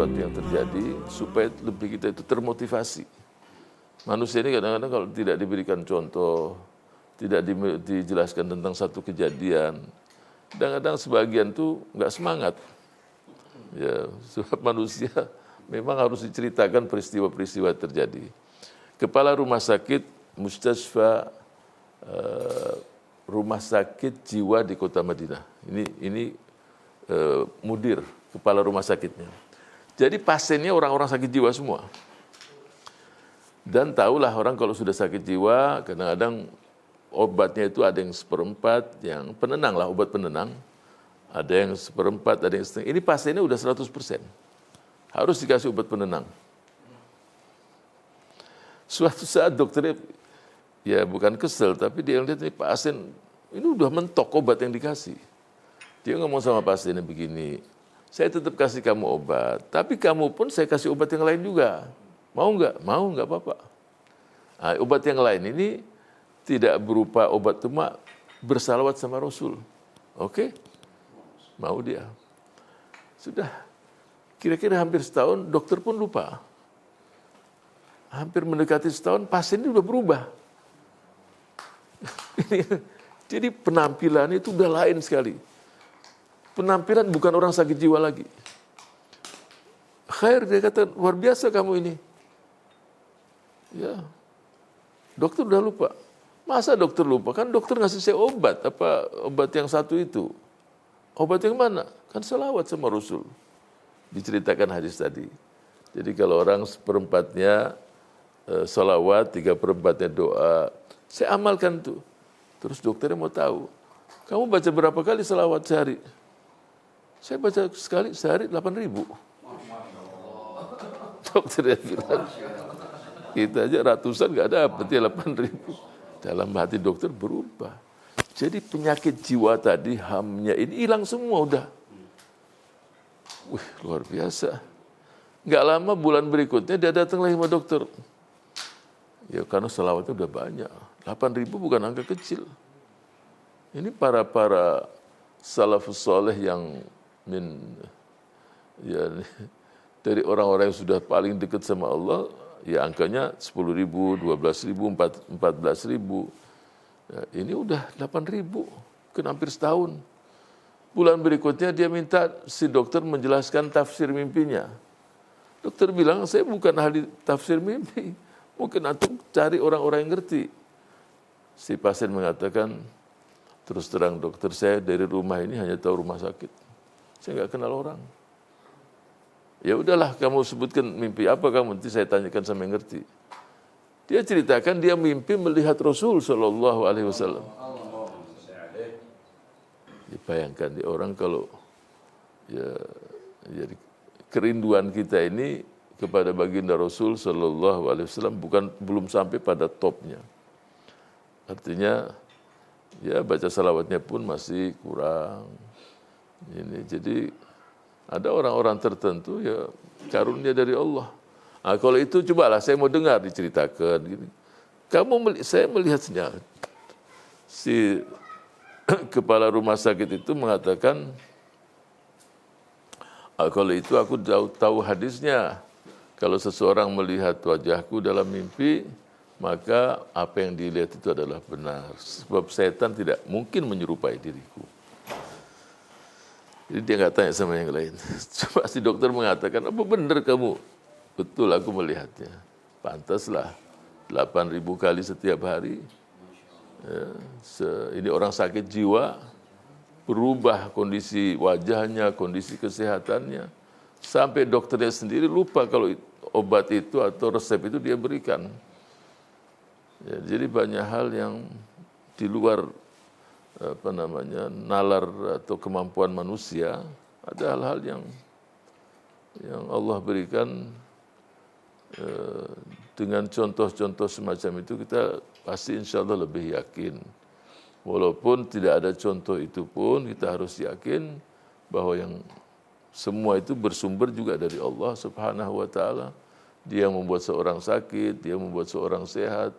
sesuatu yang terjadi supaya lebih kita itu termotivasi. Manusia ini kadang-kadang kalau tidak diberikan contoh, tidak dijelaskan tentang satu kejadian, kadang-kadang sebagian tuh nggak semangat. Ya, sebab manusia memang harus diceritakan peristiwa-peristiwa terjadi. Kepala rumah sakit Mustasfa rumah sakit jiwa di Kota Madinah. Ini mudir kepala rumah sakitnya. Jadi pasiennya orang-orang sakit jiwa semua. Dan tahulah orang kalau sudah sakit jiwa, kadang-kadang obatnya itu ada yang seperempat, yang penenang lah, obat penenang. Ada yang seperempat, ada yang setengah. Ini pasiennya udah 100%. Harus dikasih obat penenang. Suatu saat dokternya, ya bukan kesel, tapi dia lihat nih pasien, ini udah mentok obat yang dikasih. Dia ngomong sama pasiennya begini, saya tetap kasih kamu obat, tapi kamu pun saya kasih obat yang lain juga. Mau nggak? Mau, nggak apa-apa. Nah, obat yang lain ini tidak berupa obat cuma bersalawat sama Rasul. Oke? Mau dia. Sudah. Kira-kira hampir setahun, dokter pun lupa. Hampir mendekati setahun, pasien ini udah berubah. Jadi penampilan itu udah lain sekali. Penampilan bukan orang sakit jiwa lagi. Khair, dia kata, luar biasa kamu ini. Ya, dokter udah lupa. Masa dokter lupa? Kan dokter ngasih saya obat, obat yang satu itu. Obat yang mana? Kan selawat sama Rasul. Diceritakan hadis tadi. Jadi kalau orang seperempatnya selawat, 3/4-nya doa. Saya amalkan tuh. Terus dokternya mau tahu, kamu baca berapa kali selawat sehari? Saya baca sehari 8.000. Dokternya bilang, kita aja ratusan nggak dapat ya 8.000. Dalam hati dokter berubah. Jadi penyakit jiwa tadi, hamnya ini hilang semua udah. Wih, luar biasa. Nggak lama bulan berikutnya dia datang lagi sama dokter. Ya karena selawatnya udah banyak. 8.000 bukan angka kecil. Ini para salafus soleh yang dari orang-orang yang sudah paling dekat sama Allah, ya angkanya 10.000, 12.000, 14.000. Ya, ini udah 8.000, kan hampir setahun. Bulan berikutnya dia minta si dokter menjelaskan tafsir mimpinya. Dokter bilang, saya bukan ahli tafsir mimpi. Mungkin antum cari orang-orang yang ngerti. Si pasien mengatakan, terus terang dokter, saya dari rumah ini hanya tahu rumah sakit. Saya nggak kenal orang. Ya udahlah, kamu sebutkan mimpi apa kamu, nanti saya tanyakan sama yang ngerti. Dia ceritakan dia mimpi melihat Rasul Shallallahu Alaihi Wasallam. Bayangkan di orang kalau ya jadi kerinduan kita ini kepada baginda Rasul Shallallahu Alaihi Wasallam belum sampai pada topnya. Artinya ya baca salawatnya pun masih kurang. Ini jadi ada orang-orang tertentu ya karunia dari Allah. Nah, kalau itu cobalah saya mau dengar diceritakan. Gini. Saya melihat si kepala rumah sakit itu mengatakan, kalau itu aku tahu hadisnya. Kalau seseorang melihat wajahku dalam mimpi, maka apa yang dilihat itu adalah benar. Sebab setan tidak mungkin menyerupai diriku. Jadi dia nggak tanya sama yang lain. Coba si dokter mengatakan, apa benar kamu? Betul aku melihatnya. Pantaslah 8.000 kali setiap hari. Ya, ini orang sakit jiwa, berubah kondisi wajahnya, kondisi kesehatannya. Sampai dokternya sendiri lupa kalau obat itu atau resep itu dia berikan. Ya, jadi banyak hal yang di luar nalar atau kemampuan manusia. Ada hal-hal yang Allah berikan dengan contoh-contoh semacam itu kita pasti insya Allah lebih yakin. Walaupun tidak ada contoh itu pun kita harus yakin bahwa yang semua itu bersumber juga dari Allah Subhanahu wa Ta'ala. Dia yang membuat seorang sakit, dia membuat seorang sehat.